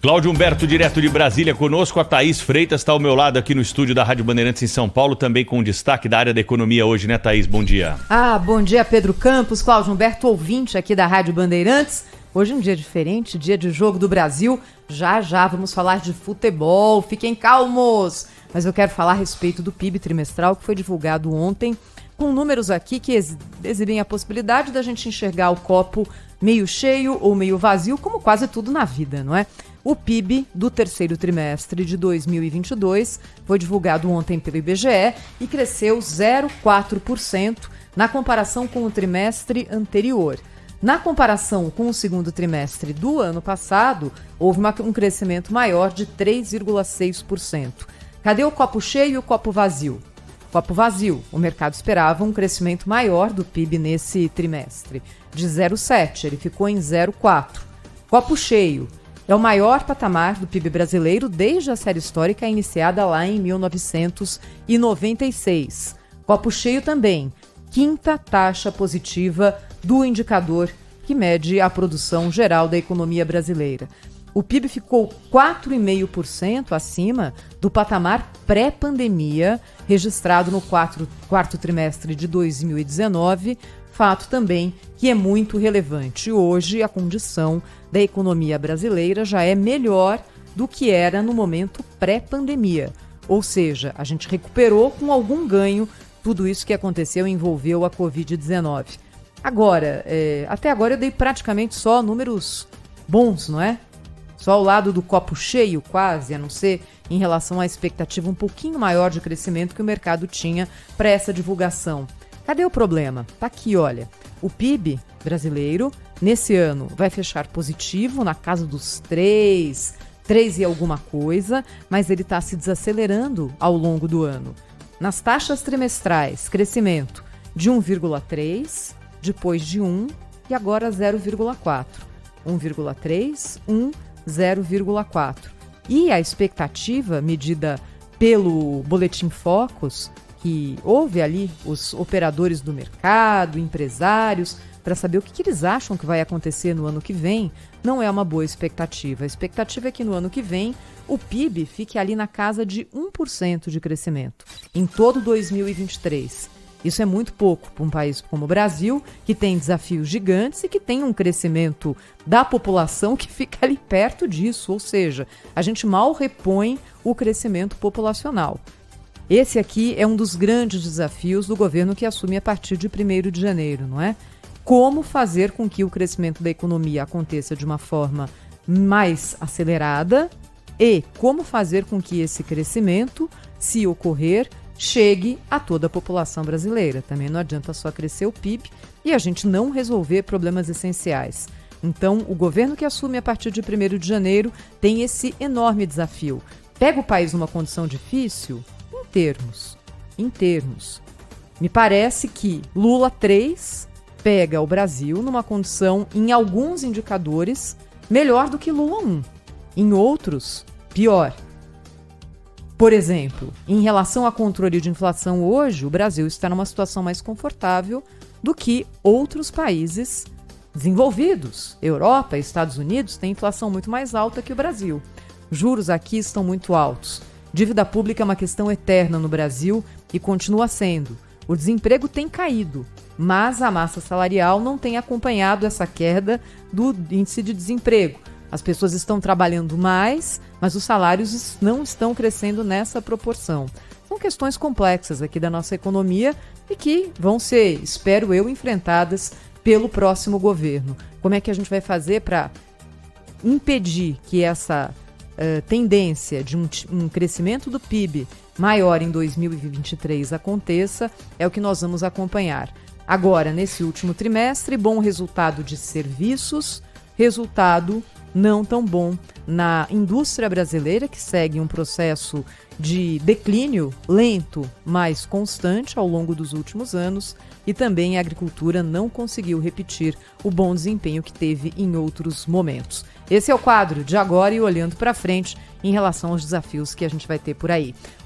Cláudio Humberto, direto de Brasília, conosco. A Thaís Freitas está ao meu lado aqui no estúdio da Rádio Bandeirantes em São Paulo, também com destaque da área da economia hoje, né, Thaís? Bom dia. Bom dia, Pedro Campos, Cláudio Humberto, ouvinte aqui da Rádio Bandeirantes. Hoje é um dia diferente, dia de Jogo do Brasil. Já vamos falar de futebol, fiquem calmos. Mas eu quero falar a respeito do PIB trimestral que foi divulgado ontem, com números aqui que exibem a possibilidade da gente enxergar o copo meio cheio ou meio vazio, como quase tudo na vida, não é? O PIB do terceiro trimestre de 2022 foi divulgado ontem pelo IBGE e cresceu 0,4% na comparação com o trimestre anterior. Na comparação com o segundo trimestre do ano passado, houve um crescimento maior de 3,6%. Cadê o copo cheio e o copo vazio? Copo vazio, o mercado esperava um crescimento maior do PIB nesse trimestre, de 0,7%, ele ficou em 0,4%. Copo cheio, é o maior patamar do PIB brasileiro desde a série histórica iniciada lá em 1996. Copo cheio também, quinta taxa positiva do indicador que mede a produção geral da economia brasileira. O PIB ficou 4,5% acima do patamar pré-pandemia, registrado no quarto trimestre de 2019, fato também que é muito relevante. Hoje, a condição da economia brasileira já é melhor do que era no momento pré-pandemia. Ou seja, a gente recuperou com algum ganho tudo isso que aconteceu e envolveu a Covid-19. Agora, até agora eu dei praticamente só números bons, não é? Só ao lado do copo cheio, quase, a não ser em relação à expectativa um pouquinho maior de crescimento que o mercado tinha para essa divulgação. Cadê o problema? Tá aqui, olha. O PIB brasileiro, nesse ano, vai fechar positivo, na casa dos 3 e alguma coisa, mas ele está se desacelerando ao longo do ano. Nas taxas trimestrais, crescimento de 1,3, depois de 1 e agora 0,4. 1,3, 1, 0,4. E a expectativa, medida pelo Boletim Focus, que houve ali os operadores do mercado, empresários, para saber o que eles acham que vai acontecer no ano que vem, não é uma boa expectativa. A expectativa é que no ano que vem o PIB fique ali na casa de 1% de crescimento em todo 2023. Isso é muito pouco para um país como o Brasil, que tem desafios gigantes e que tem um crescimento da população que fica ali perto disso, ou seja, a gente mal repõe o crescimento populacional. Esse aqui é um dos grandes desafios do governo que assume a partir de 1º de janeiro, não é? Como fazer com que o crescimento da economia aconteça de uma forma mais acelerada e como fazer com que esse crescimento, se ocorrer, chegue a toda a população brasileira. Também não adianta só crescer o PIB e a gente não resolver problemas essenciais. Então, o governo que assume a partir de 1º de janeiro tem esse enorme desafio. Pega o país numa condição difícil? Em termos. Me parece que Lula 3 pega o Brasil numa condição, em alguns indicadores, melhor do que Lula 1. Em outros, pior. Por exemplo, em relação a controle de inflação hoje, o Brasil está numa situação mais confortável do que outros países desenvolvidos. Europa e Estados Unidos têm inflação muito mais alta que o Brasil. Juros aqui estão muito altos. Dívida pública é uma questão eterna no Brasil e continua sendo. O desemprego tem caído, mas a massa salarial não tem acompanhado essa queda do índice de desemprego. As pessoas estão trabalhando mais, mas os salários não estão crescendo nessa proporção. São questões complexas aqui da nossa economia e que vão ser, espero eu, enfrentadas pelo próximo governo. Como é que a gente vai fazer para impedir que essa tendência de um crescimento do PIB maior em 2023 aconteça? É o que nós vamos acompanhar. Agora, nesse último trimestre, bom resultado de serviços, resultado não tão bom na indústria brasileira, que segue um processo de declínio lento, mas constante ao longo dos últimos anos, e também a agricultura não conseguiu repetir o bom desempenho que teve em outros momentos. Esse é o quadro de agora e olhando para frente em relação aos desafios que a gente vai ter por aí.